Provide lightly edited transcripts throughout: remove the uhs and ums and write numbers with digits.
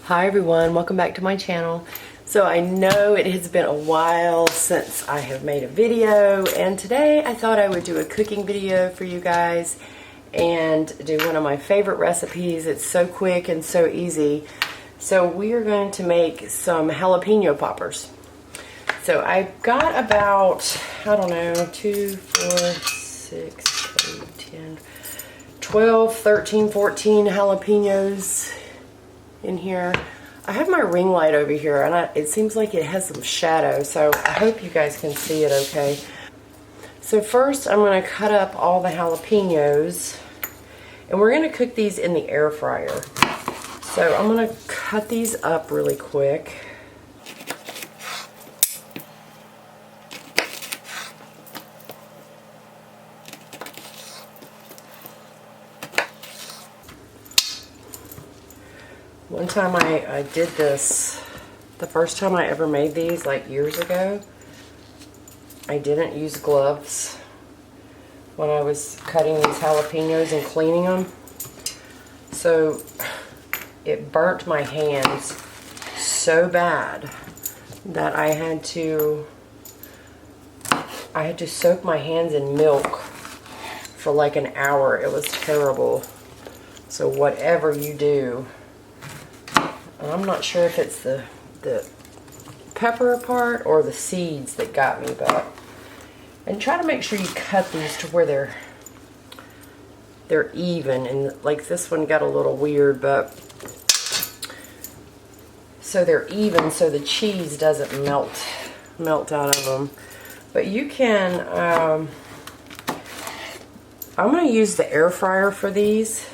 Hi everyone, welcome back to my channel. So I know it has been a while since I have made a video, and today I thought I would do a cooking video for you guys and do one of my favorite recipes. It's so quick and so easy. So we are going to make some jalapeno poppers. So I got about, I don't know, 2, 4, 6, 8, 10, 12, 13, 14 jalapenos in here. I have my ring light over here and it seems like it has some shadow, so I hope you guys can see it okay. So first I'm going to cut up all the jalapenos and we're going to cook these in the air fryer. So I'm going to cut these up really quick. One time I did this, the first time I ever made these, like years ago, I didn't use gloves when I was cutting these jalapenos and cleaning them. So it burnt my hands so bad that I had to soak my hands in milk for like an hour. It was terrible. So whatever you do, I'm not sure if it's the pepper part or the seeds that got me, and try to make sure you cut these to where they're even. And like this one got a little weird, but so they're even, so the cheese doesn't melt out of them. But you can. I'm going to use the air fryer for these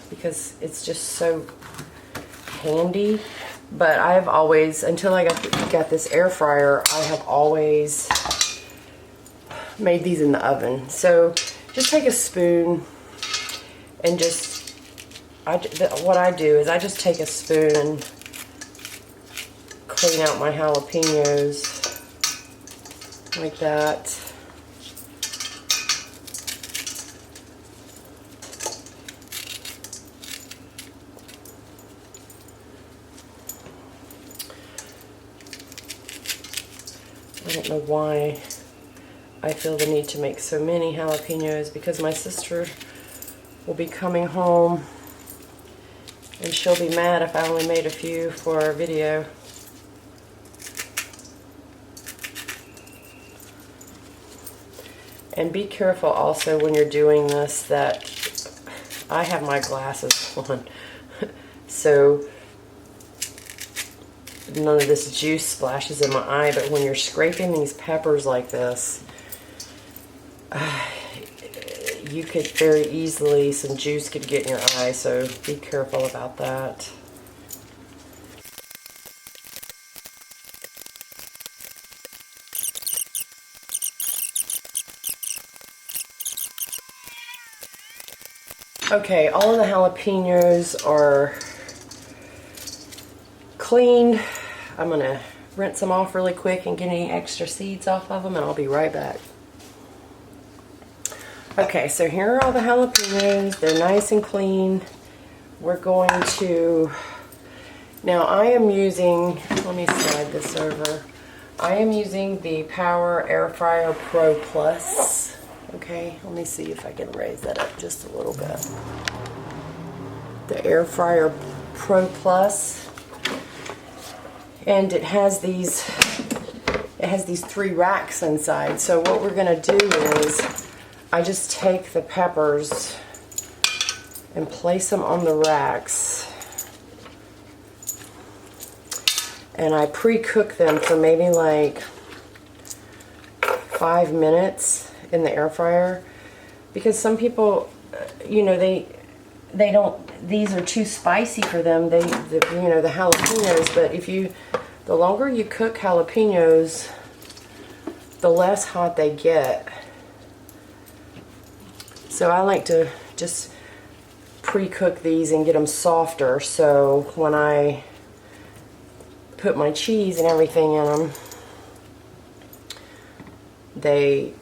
because it's just so handy. But I've always, until I got this air fryer, I have always made these in the oven. So just take a spoon and what I do is I just take a spoon and clean out my jalapenos like that. I don't know why I feel the need to make so many jalapenos, because my sister will be coming home and she'll be mad if I only made a few for our video. And be careful also when you're doing this that I have my glasses on, so none of this juice splashes in my eye. But when you're scraping these peppers like this, you could very easily, some juice could get in your eye, so be careful about that. Okay, all of the jalapenos are cleaned. I'm going to rinse them off really quick and get any extra seeds off of them, and I'll be right back. Okay, so here are all the jalapenos. They're nice and clean. We're going to, now I am using, let me slide this over. I am using the Power Air Fryer Pro Plus. Okay, let me see if I can raise that up just a little bit. The Air Fryer Pro Plus. And it has these 3 racks inside. So what we're going to do is I just take the peppers and place them on the racks, and I pre-cook them for maybe like 5 minutes in the air fryer, because some people, you know, they don't, these are too spicy for them, you know, the jalapenos. But the longer you cook jalapenos, the less hot they get. So I like to just pre-cook these and get them softer, so when I put my cheese and everything in them, they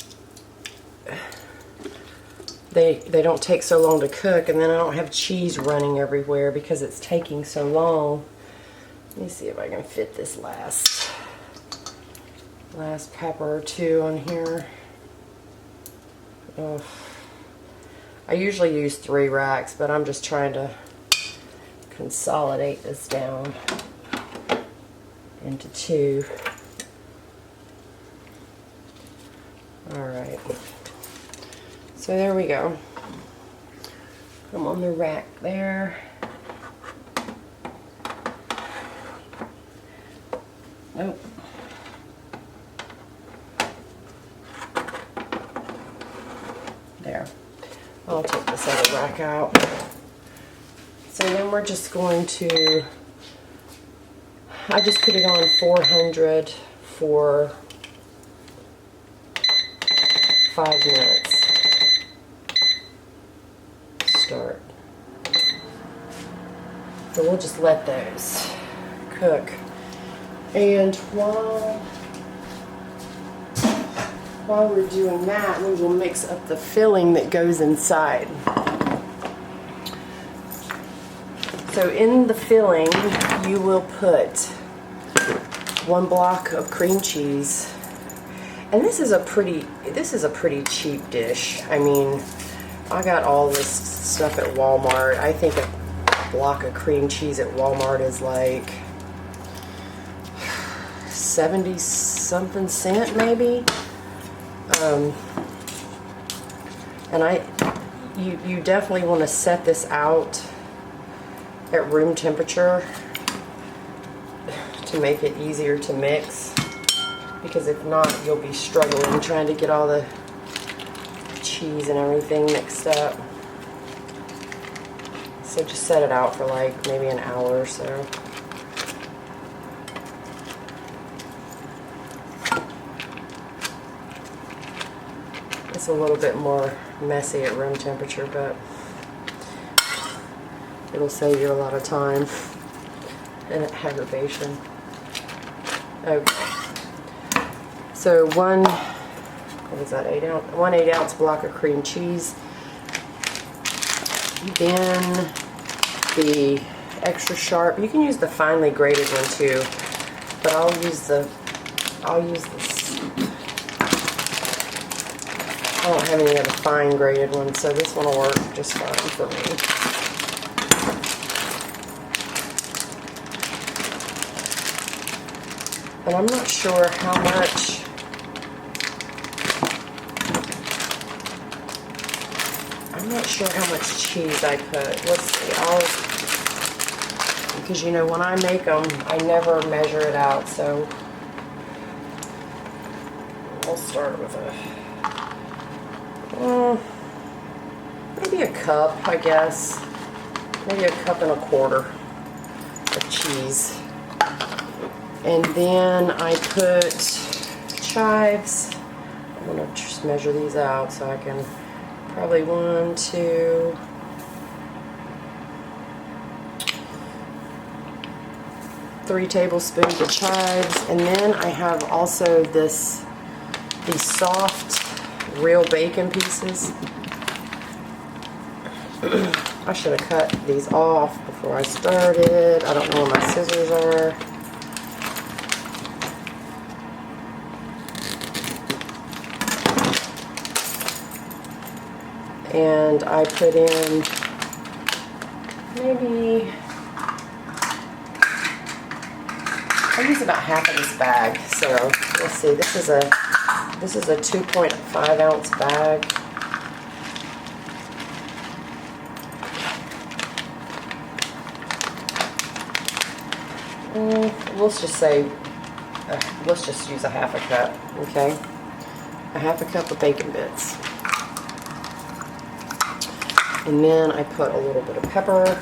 don't take so long to cook, and then I don't have cheese running everywhere because it's taking so long. Let me see if I can fit this last pepper or two on here. Oh. I usually use 3 racks, but I'm just trying to consolidate this down into 2. Alright. So there we go. I'm on the rack there. Nope. There. I'll take this other rack out. So then we're just going to, I just put it on 400 for 5 minutes. Start. So we'll just let those cook. And while we're doing that, we will mix up the filling that goes inside. So in the filling, you will put 1 block of cream cheese. And this is a pretty cheap dish. I mean, I got all this stuff at Walmart. I think a block of cream cheese at Walmart is like 70-something cents maybe. And you definitely want to set this out at room temperature to make it easier to mix, because if not, you'll be struggling trying to get all the cheese and everything mixed up. So just set it out for like maybe an hour or so. It's a little bit more messy at room temperature, but it'll save you a lot of time and aggravation. Okay. So one 8-ounce block of cream cheese. Then the extra sharp. You can use the finely grated one too, but I'll use this. I don't have any other fine grated ones, so this one will work just fine for me. And I'm not sure how much cheese I put. Let's see. Because you know, when I make them, I never measure it out, so I'll start with maybe a cup, I guess. Maybe 1.25 cups of cheese. And then I put chives. I'm going to just measure these out so I can probably 1, 2, 3 tablespoons of chives. And then I have also these soft real bacon pieces. I should have cut these off before I started. I don't know where my scissors are. And I put in maybe, I use about half of this bag. So let's see, this is a 2.5 ounce bag. Let's just say, let's just use a 1/2 cup, okay? A 1/2 cup of bacon bits. And then I put a little bit of pepper.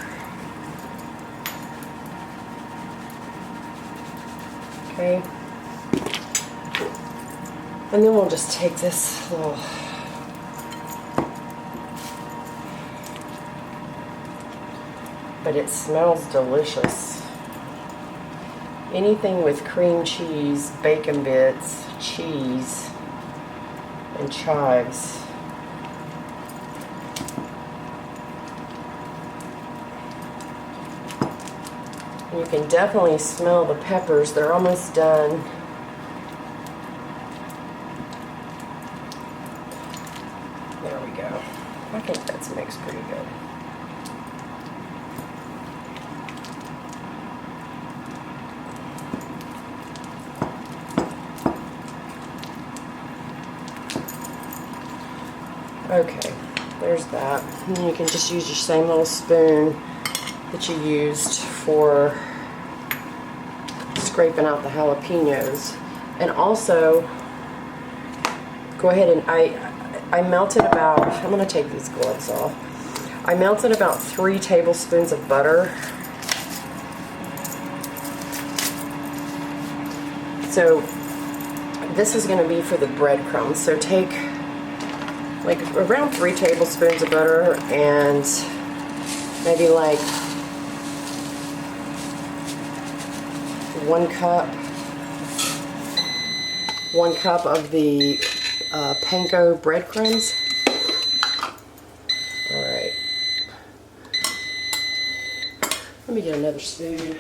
Okay. And then we'll just take this little, but it smells delicious. Anything with cream cheese, bacon bits, cheese, and chives. You can definitely smell the peppers. They're almost done. There we go. I think that's mixed pretty good. Okay, there's that. And you can just use your same little spoon that you used for scraping out the jalapenos. And also, go ahead and I melted about, I'm going to take these gloves off. I melted about 3 tablespoons of butter. So this is going to be for the breadcrumbs. So take like around 3 tablespoons of butter and maybe like 1 cup of the panko breadcrumbs. Alright. Let me get another spoon.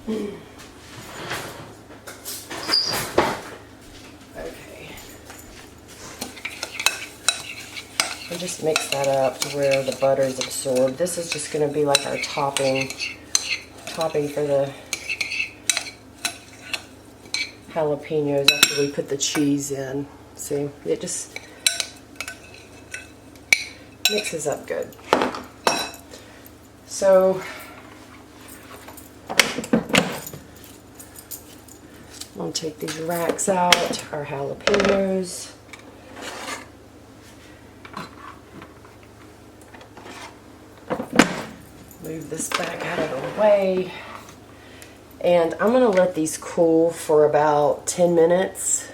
Okay. And just mix that up to where the butter is absorbed. This is just going to be like our topping for the jalapenos after we put the cheese in. See, it just mixes up good. So I'm going to take these racks out, our jalapenos. Move this back out of the way. And I'm going to let these cool for about 10 minutes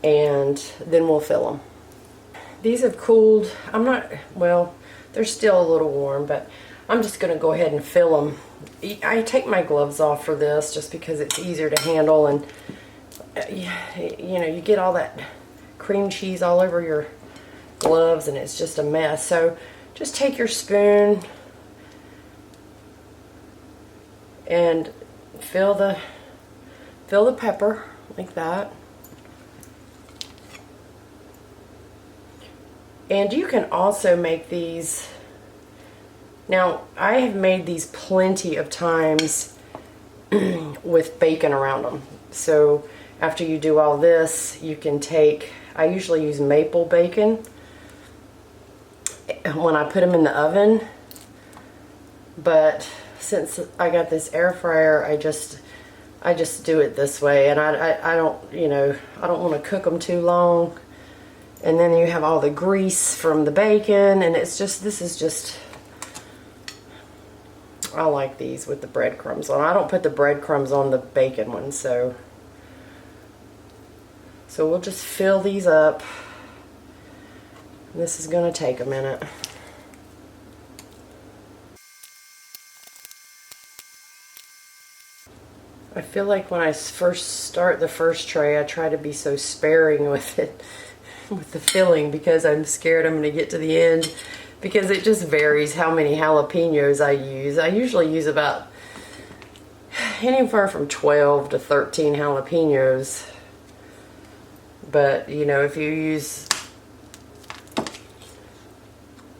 and then we'll fill them. These have cooled. Well, they're still a little warm, but I'm just going to go ahead and fill them. I take my gloves off for this just because it's easier to handle, and you know, you get all that cream cheese all over your gloves and it's just a mess. So just take your spoon and fill the pepper like that. And you can also make these. Now, I have made these plenty of times with bacon around them. So after you do all this, you can take, I usually use maple bacon when I put them in the oven, but since I got this air fryer, I just do it this way, and I don't, you know, I don't want to cook them too long, and then you have all the grease from the bacon, and it's just, this is just, I like these with the breadcrumbs on. I don't put the breadcrumbs on the bacon one, so we'll just fill these up. This is going to take a minute. I feel like when I first start the first tray, I try to be so sparing with it, with the filling, because I'm scared I'm going to get to the end, because it just varies how many jalapenos I use. I usually use about anywhere from 12 to 13 jalapenos. But, you know, if you use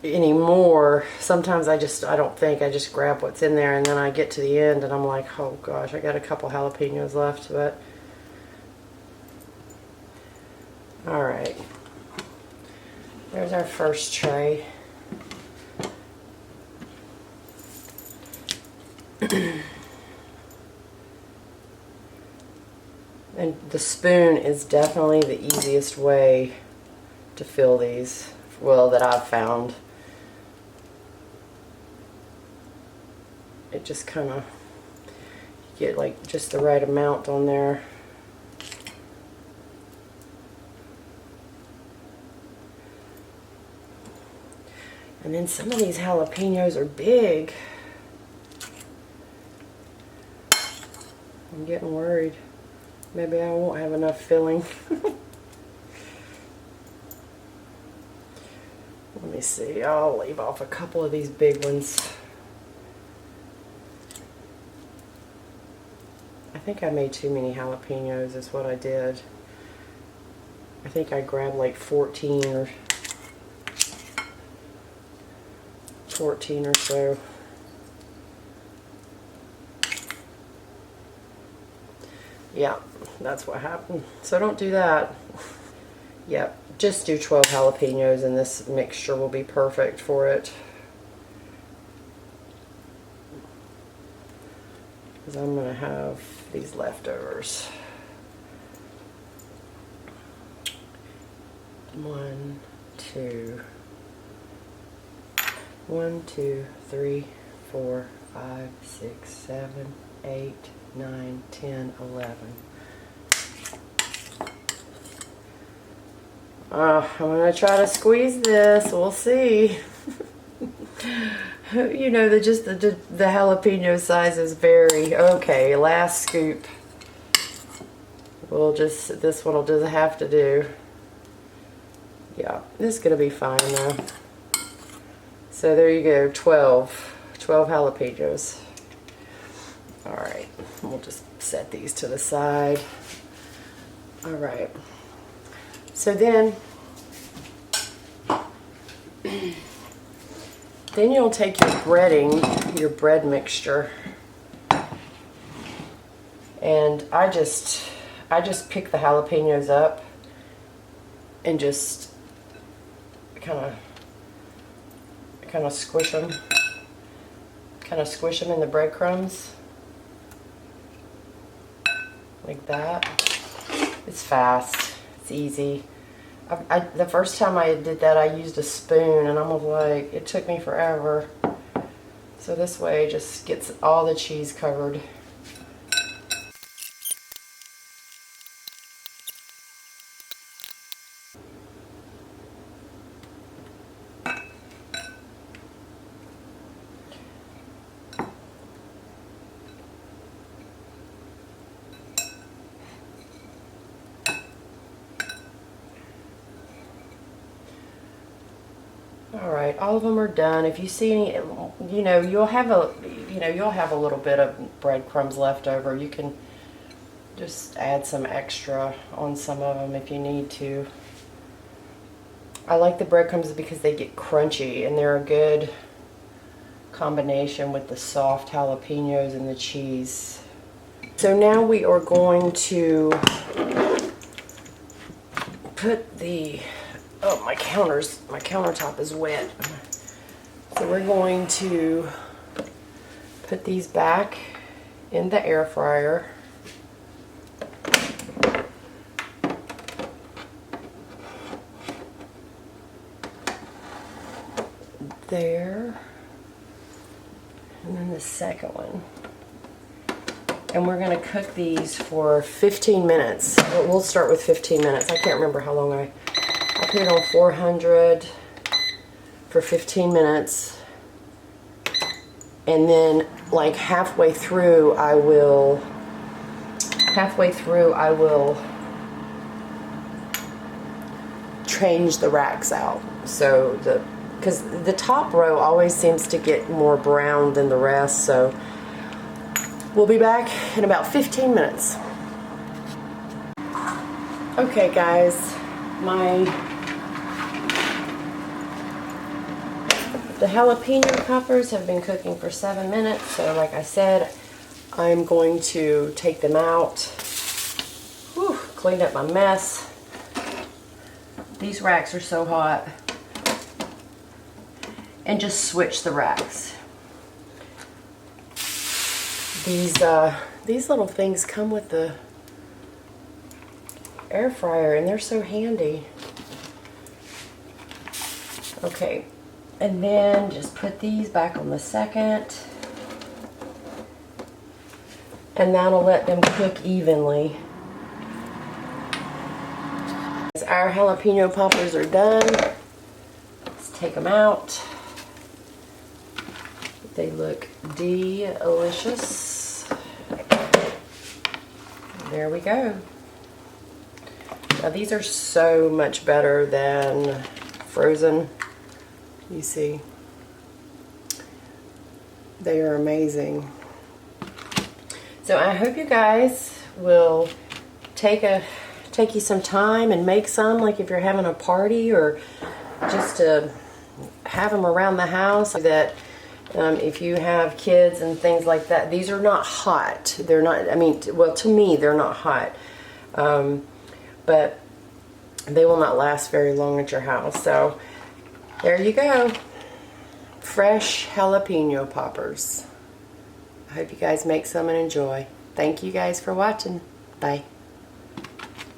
any more, sometimes I don't think, I just grab what's in there, and then I get to the end and I'm like, oh gosh, I got a couple jalapenos left. But alright, there's our first tray. And the spoon is definitely the easiest way to fill these, well, that I've found. It just kind of, you get like just the right amount on there. And then some of these jalapenos are big. I'm getting worried. Maybe I won't have enough filling. Let me see. I'll leave off a couple of these big ones. think I made too many jalapenos is what I did. I think I grabbed like 14 or so. Yeah, that's what happened. So don't do that. Yep, just do 12 jalapenos and this mixture will be perfect for it. Because I'm going to have these leftovers. 1, 2, 3, 4, 5, 6, 7, 8, 9, 10, 11. I'm going to try to squeeze this. We'll see. You know, the jalapeno sizes vary. Okay, last scoop. This one will just have to do. Yeah, this is going to be fine though. So there you go, 12 jalapenos. Alright, we'll just set these to the side. Alright, so then you'll take your bread mixture, and I just pick the jalapenos up and just kind of squish them in the breadcrumbs like that. It's fast, it's easy. The first time I did that, I used a spoon, and I'm like, it took me forever. So this way it just gets all the cheese covered. All right, all of them are done. If you see any, you'll have a little bit of breadcrumbs left over. You can just add some extra on some of them if you need to. I like the breadcrumbs because they get crunchy and they're a good combination with the soft jalapenos and the cheese. So now we are going to put the, oh, my countertop is wet. So we're going to put these back in the air fryer. There. And then the second one. And we're going to cook these for 15 minutes. We'll start with 15 minutes. I can't remember how long I put it on 400 for 15 minutes. And then like halfway through I will change the racks out. So because the top row always seems to get more brown than the rest, so we'll be back in about 15 minutes. Okay guys, the jalapeno poppers have been cooking for 7 minutes, so like I said, I'm going to take them out. Whew, cleaned up my mess. These racks are so hot. And just switch the racks. These little things come with the air fryer and they're so handy. Okay, and then just put these back on the second, and that'll let them cook evenly. Our jalapeno poppers are done. Let's take them out. They look delicious. There we go. Now these are so much better than frozen. You see, they are amazing. So I hope you guys will take you some time and make some, like if you're having a party or just to have them around the house. That if you have kids and things like that, these are not hot. They're not, I mean, well, to me, they're not hot. But they will not last very long at your house. So there you go. Fresh jalapeno poppers. I hope you guys make some and enjoy. Thank you guys for watching. Bye.